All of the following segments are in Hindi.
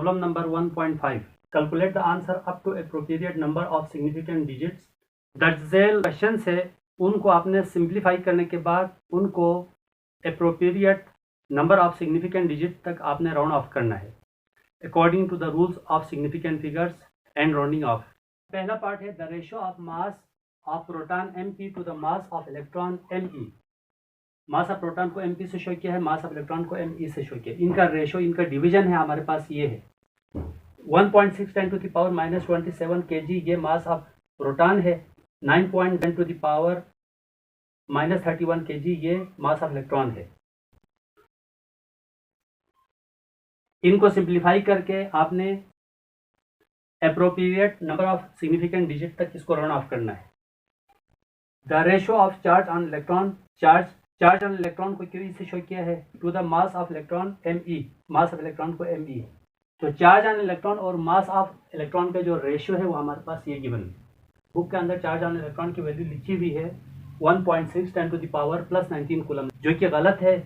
Problem number 1.5. Calculate the answer up to appropriate number of significant digits. दर्जेल क्वेश्चन से उनको आपने सिंप्लीफाई करने के बाद उनको appropriate number of significant digit तक आपने राउंड ऑफ करना है according to the rules of significant figures and rounding off. पहला पार्ट है the ratio of mass of proton mp to the mass of electron me. Mass of proton को mp से शो किया है, मास ऑफ इलेक्ट्रॉन को me से शो किया। इनका रेशो, इनका डिवीजन है हमारे पास ये है 1.6 10 to the power -27 kg ये मास ऑफ प्रोटॉन है, 9.10 to the power -31 kg ये मास ऑफ इलेक्ट्रॉन है। इनको सिंप्लीफाई करके आपने appropriate number of significant digit तक इसको राउंड ऑफ करना है। The ratio of charge on electron, charge on electron को क्यों से शो किया है to the mass of electron me, mass of electron को me। तो चार्ज ऑन इलेक्ट्रॉन और मास ऑफ इलेक्ट्रॉन का जो रेशियो है वो हमारे पास ये गिवन है। बुक के अंदर चार्ज ऑन इलेक्ट्रॉन की वैल्यू लिखी हुई है 1.6 10 to the power +19 कूलम, जो कि गलत है।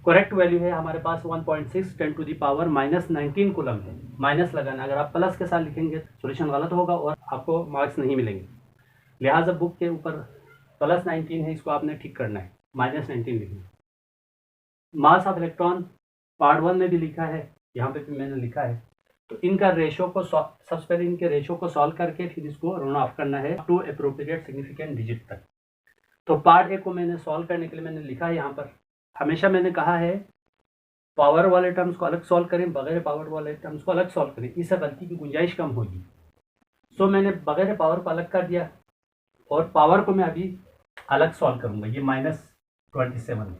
करेक्ट वैल्यू है हमारे पास 1.6 10 to the power -19 कूलम है। माइनस लगाना, अगर आप प्लस के साथ लिखेंगे सॉल्यूशन गलत होगा और आपको मार्क्स नहीं मिलेंगे। लिहाजा बुक के ऊपर +19 है, इसको आपने ठीक करना है, -19 लिखना। मास ऑफ इलेक्ट्रॉन पार्ट 1 में भी लिखा है, यहाँ पे भी मैंने लिखा है। तो इनका रेशो को सबसे पहले इनके रेशो को सॉल्व करके फिर इसको राउंड ऑफ करना है टू एप्रोप्रिएट सिग्निफिकेंट डिजिट तक। तो पार्ट ए को मैंने सॉल्व करने के लिए मैंने लिखा है यहाँ पर, हमेशा मैंने कहा है पावर वाले टर्म्स को अलग सॉल्व करें, बगैर पावर वाले टर्म्स को अलग सॉल्व करें, इससे गलती की गुंजाइश कम होगी। सो मैंने बगैर पावर को अलग कर दिया और पावर को मैं अभी अलग सॉल्व करूंगा, ये -27 है।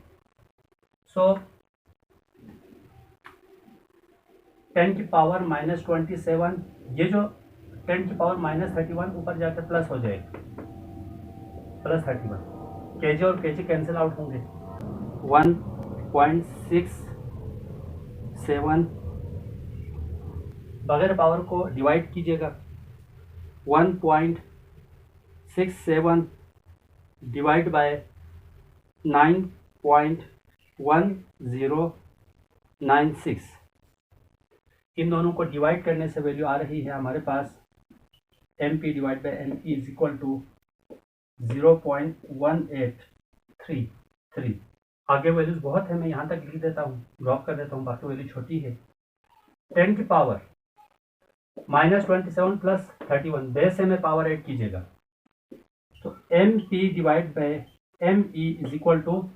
सो 10 की पावर -27, ये जो 10 की पावर -31 ऊपर जाकर प्लस हो जाएगा, +31। केजी और केजी कैंसिल आउट होंगे। 1.67 बगैर पावर को डिवाइड कीजिएगा, 1.67 डिवाइड बाय 9.1096। इन दोनों को डिवाइड करने से वैल्यू आ रही है हमारे पास mp divide by me is equal to 0.1833। आगे वैल्यूज बहुत है, मैं यहाँ तक लिख देता हूँ, ड्रॉप कर देता हूँ, बाकी वैल्यू छोटी है। 10 की पावर -27 + 31, बेस से में पावर ऐड कीजिएगा, तो mp divide by me is equal to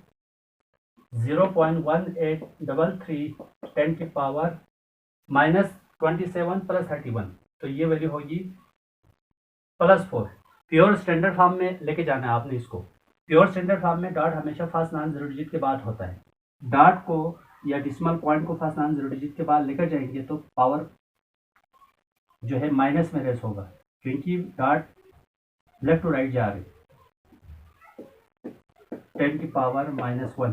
0.1833 10 की पावर -27 + 31, तो ये वैल्यू होगी +4। प्योर स्टैंडर्ड फॉर्म में लेके जाना है आपने इसको। प्योर स्टैंडर्ड फॉर्म में डॉट हमेशा फर्स्ट नॉन जीरो डिजिट के बाद होता है। डॉट को या डिसिमल पॉइंट को फर्स्ट नॉन जीरो डिजिट के बाद लेकर जाएंगे तो पावर जो है माइनस में रेस होगा, क्योंकि डॉट लेफ्ट टू राइट जा रही। 10 की power -1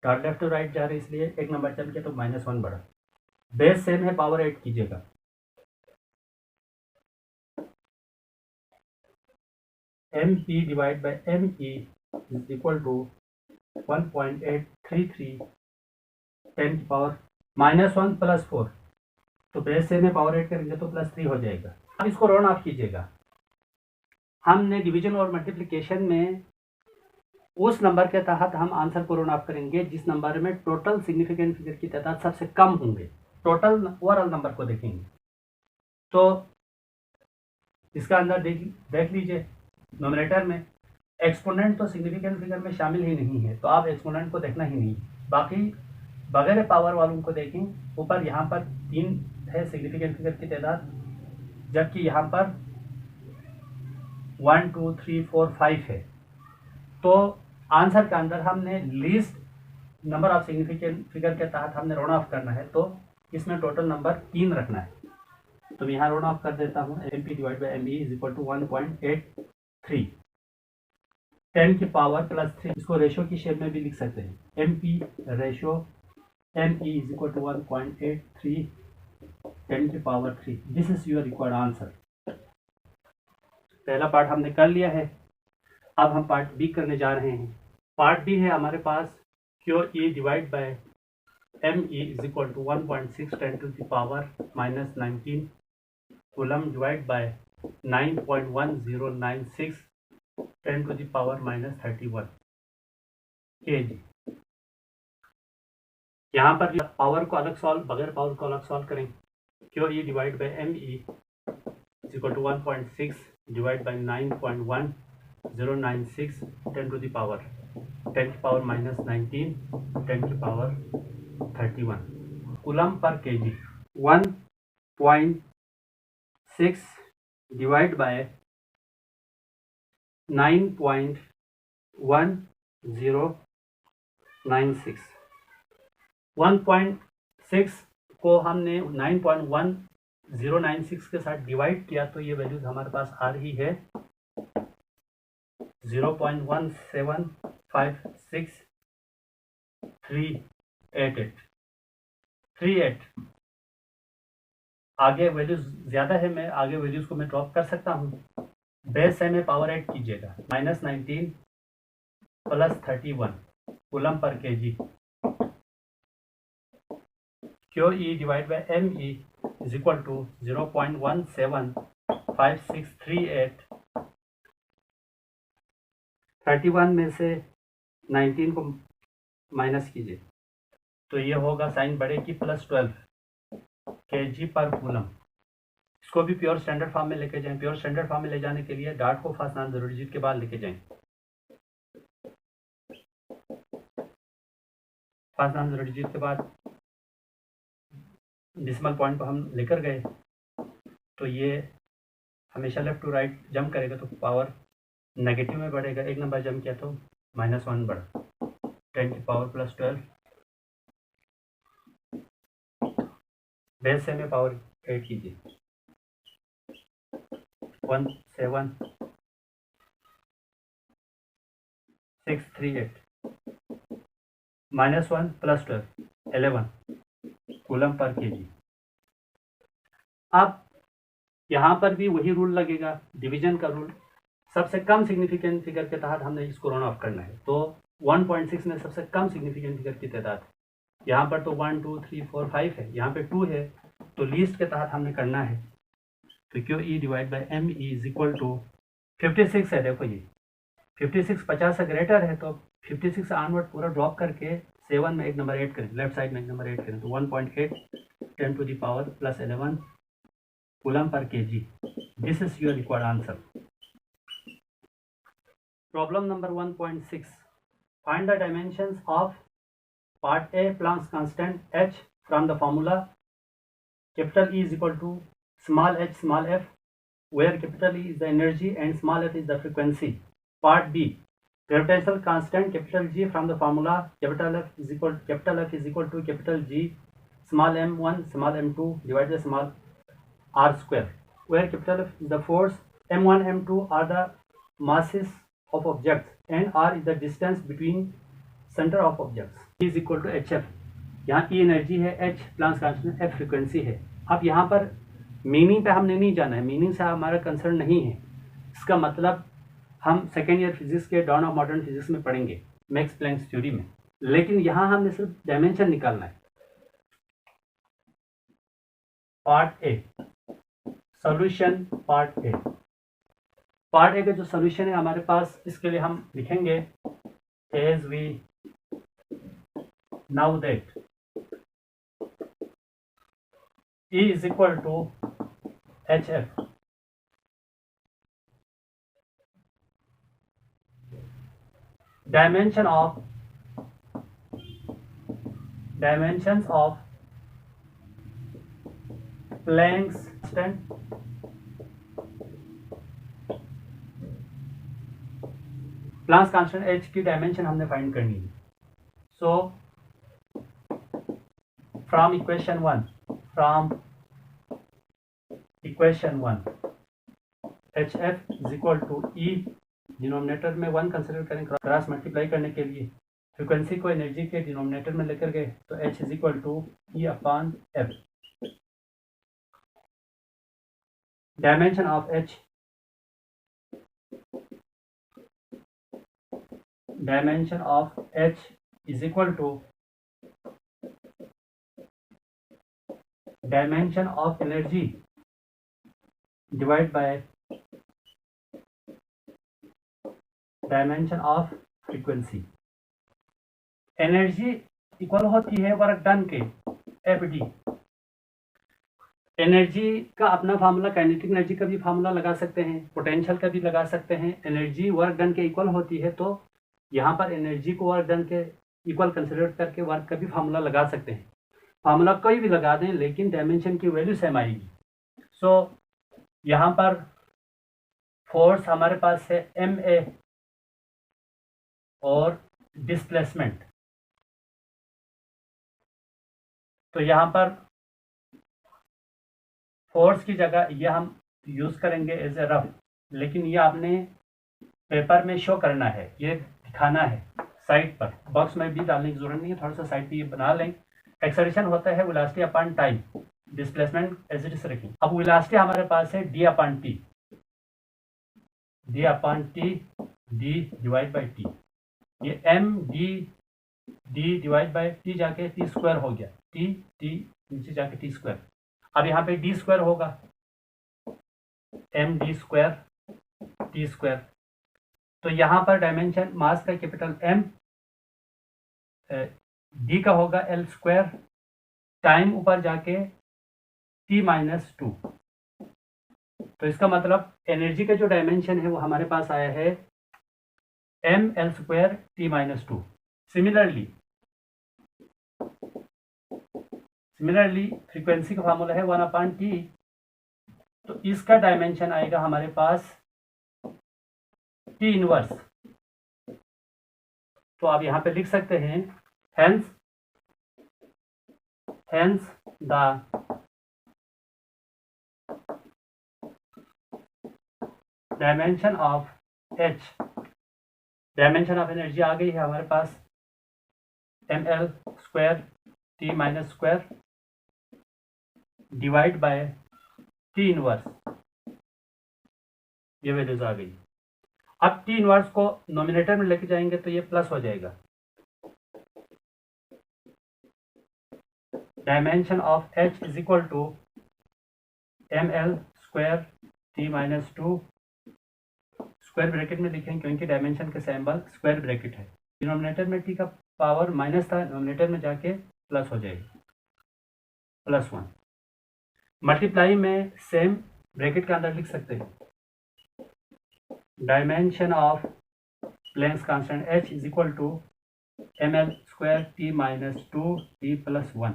dot left to right जा रही, इसलिए एक नंबर चल के तो -1 बढ़ा। बेस सेम है, पावर ऐड कीजिएगा। mp divide by me is equal to 1.833 10 की पावर -1 + 4, तो बेस सेम है, पावर ऐड करेंगे तो +3 हो जाएगा। अब इसको राउंड ऑफ कीजिएगा। हमने डिवीजन और मल्टीप्लिकेशन में उस नंबर के तहत हम आंसर को राउंड ऑफ करेंगे जिस नंबर में टोटल सिग्निफिकेंट फिगर की तादाद सबसे कम होंगे। टोटल ओवरऑल नंबर को देखेंगे तो इसका अंदर देख लीजिए, नोमिनेटर में एक्सपोनेंट तो सिग्निफिकेंट फिगर में शामिल ही नहीं है, तो आप एक्सपोनेंट को देखना ही नहीं। बाकी बगैर पावर वालों को देखें, ऊपर यहाँ पर 3 है सिग्निफिकेंट फिगर की तादाद, जबकि यहाँ पर 1 2 3 4 5 है। तो आंसर के अंदर हमने least number of significant figure के तहत हमने राउंड ऑफ करना है, तो इसमें टोटल नंबर 3 रखना है। तो मैं यहाँ राउंड ऑफ कर देता हूँ, mp divide by me is equal to 1.83। 10 की पावर +3, इसको रेशो की शेप में भी लिख सकते हैं, mp ratio me is equal to 1.83 10 की power 3। This is your required answer. पहला पार्ट हमने कर लिया है, अब हम पार्ट बी करने जा रहे हैं। पार्ट बी है हमारे पास QE divide by ME is equal to 1.6 10 to the power minus 19 coulomb divided by 9.1096 10 to the power minus 31 kg। यहाँ पर पावर को अलग सॉल्व, बगैर पावर को अलग सॉल्व करें। QE divide by ME is equal to 1.6 divided by 9.1096 10 to the power minus 19 10 की पावर 31 कूलम पर kg। 1.6 डिवाइड बाय 9.1096 1.6 को हमने 9.1096 के साथ डिवाइड किया तो ये वैल्यूज हमारे पास आ रही है 0.1756388 आगे वैल्यूज ज़्यादा है, मैं आगे वैल्यूज को मैं ड्रॉप कर सकता हूँ। बेस है में पावर ऐड कीजिएगा, माइनस 19 प्लस 31 कूलम पर kg। QE divide by ME is equal to 0.175638। 31 में से 19 को माइनस कीजिए तो ये होगा साइन बढ़ेगी प्लस 12 kg पर कूलम। इसको भी प्योर स्टैंडर्ड फॉर्म में लेके जाएं। प्योर स्टैंडर्ड फॉर्म में ले जाने के लिए डॉट को फर्स्ट नाम जरूरी डिजिट के बाद लेके जाएं। फर्स्ट नाम जरूरी डिजिट के बाद डेसिमल पॉइंट को हम लेकर गए तो ये हमेशा लेफ्ट टू राइट जंप करेगा तो पावर नेगेटिव में बढ़ेगा। एक नंबर जंप किया तो -1 बढ़ा 10 की पावर प्लस 12 बेस से में पावर 8 कीजिए 17638 -1 प्लस 12 11 कूलम पर kg। अब यहाँ पर भी वही रूल लगेगा, डिवीजन का रूल। सबसे कम सिग्निफिकेंट फिगर के तहत हमने इसको रन ऑफ करना है। तो 1.6 में सबसे कम सिग्निफिकेंट फिगर की तादाद, यहाँ पर तो 1 2 3 4 5 है, यहाँ पे 2 है, तो लीस्ट के तहत हमने करना है। तो QE divide by ME is equal to 56 है। देखो ये 56 50 से ग्रेटर है तो 56 से ऑनवर्ड पूरा ड्रॉप करके 7 में एक नंबर ऐड करें, लेफ्ट साइड में एक नंबर ऐड करें तो 1.8 10 to the power plus 11 coulomb पर kg। This is your required answer. Problem number 1.6, find the dimensions of part A Planck's constant h from the formula capital E is equal to small h small f, where capital E is the energy and small f is the frequency. Part B, gravitational constant capital G from the formula capital F is equal to capital G small m1 small m2 divided by small r square, where capital F is the force, m1 m2 are the masses of objects and r is the distance between center of objects. E is equal to hf, यहाँ E एनर्जी है, h Planck's constant, f frequency है। अब यहाँ पर मीनिंग पे हमने नहीं जाना है, मीनिंग से हमारा कंसर्न नहीं है। इसका मतलब हम सेकेंड ईयर फिजिक्स के डॉन ऑफ मॉडर्न फिजिक्स में पढ़ेंगे, मैक्स प्लैंक थ्योरी में, लेकिन यहाँ हमने सिर्फ डायमेंशन निकालना है। Part A solution, part A का जो सॉल्यूशन है हमारे पास, इसके लिए हम लिखेंगे as we know that E is equal to hf, dimensions of Planck's constant h की डायमेंशन हमने फाइंड करनी है। So from equation 1 hf is equal to E, denominator में 1 कंसिडर करें क्रॉस मल्टीप्लाई करने के लिए, फ्रीक्वेंसी को एनर्जी के डिनोमिनेटर में लेकर गए तो h is equal to E upon f। Dimension of h is equal to dimension of energy divide by dimension of frequency. Energy equal होती है वर्क डन के एफ.डी। एनर्जी का अपना फार्मूला, काइनेटिक एनर्जी का भी फार्मूला लगा सकते हैं, पोटेंशियल का भी लगा सकते हैं। एनर्जी वर्क डन के इक्वल होती है तो यहाँ पर एनर्जी को वर्क डन के इक्वल कंसिडर करके वर्क का भी फार्मूला लगा सकते हैं। फार्मूला कोई भी लगा दें लेकिन डायमेंशन की वैल्यू सेम आएगी। सो यहाँ पर फोर्स हमारे पास है ma और डिस्प्लेसमेंट, तो यहाँ पर फोर्स की जगह ये हम यूज़ करेंगे एज ए रफ, लेकिन ये आपने पेपर में शो करना है, ये दिखाना है साइड पर। बॉक्स में भी डालने की जरूरत नहीं है, थोड़ा सा साइड पे ये बना लें। एक्सेलरेशन होता है velocity upon time, displacement as it is रखें। अब वेलोसिटी हमारे पास है d upon t, d divide by t. ये m d divide by t जाके टी स्क्वायर हो गया, टी नीचे जाके टी स्क्वायर। अब यहाँ पे डी स्क्वायर होगा, m d square T square. तो यहाँ पर डायमेंशन मास का कैपिटल M, d का होगा L स्क्वायर, टाइम ऊपर जाके t-2। तो इसका मतलब एनर्जी का जो डायमेंशन है वो हमारे पास आया है mL square t-2। Similarly frequency का फार्मूला है 1/t, तो इसका डायमेंशन आएगा हमारे पास t इनवर्स। तो आप यहाँ पे लिख सकते हैं hence the dimension of h, dimension of energy आ गई है हमारे पास mL स्क्वायर t-स्क्वायर डिवाइड बाय t इनवर्स, ये वैल्यूज आ गई। अब t इनवर्स को नोमिनेटर में लेके जाएंगे तो ये प्लस हो जाएगा। Dimension of h is equal to mL square t-2, square bracket में लिखें क्योंकि डायमेंशन का सिंबल स्क्वायर ब्रैकेट है। डिनोमिनेटर में t का पावर माइनस था, नोमिनेटर में जाके प्लस हो जाएगा, +1। मल्टीप्लाई में सेम ब्रैकेट के अंदर लिख सकते हैं dimension of Planck's constant h is equal to mL square t-2 t+1।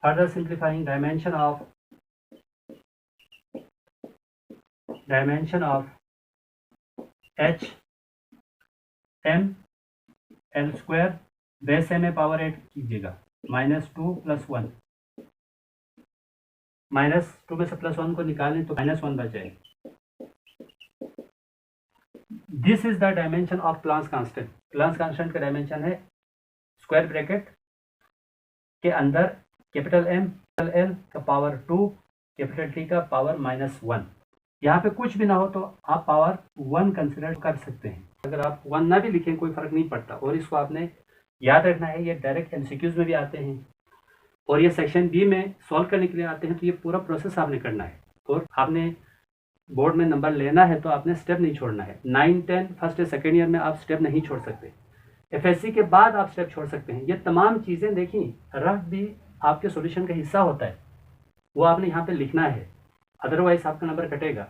Further simplifying dimension of h m l square base में पावर 8 कीजिएगा, -2 + 1, -2 में से +1 को निकालें तो -1 बच जाएगा। This is the dimension of Planck's constant. Planck's constant का डायमेंशन है स्क्वायर ब्रैकेट के अंदर कैपिटल M L का पावर 2, कैपिटल T का पावर -1। यहाँ पे कुछ भी ना हो तो आप पावर 1 कंसिडर कर सकते हैं। अगर आप 1 ना भी लिखें कोई फर्क नहीं पड़ता, और इसको आपने याद रखना है, ये डायरेक्ट MCQs में भी आते हैं और ये सेक्शन बी में सॉल्व करने के लिए आते हैं। तो ये पूरा प्रोसेस आपने करना है और आपने बोर्ड में नंबर लेना है तो आपने स्टेप नहीं छोड़ना है। 9, 10 फर्स्ट या सेकेंड ईयर में आप स्टेप नहीं छोड़ सकते, FSC के बाद आप स्टेप छोड़ सकते हैं। ये तमाम चीज़ें देखी, रफ भी आपके सॉल्यूशन का हिस्सा होता है, वो आपने यहाँ पे लिखना है, अदरवाइज आपका नंबर कटेगा।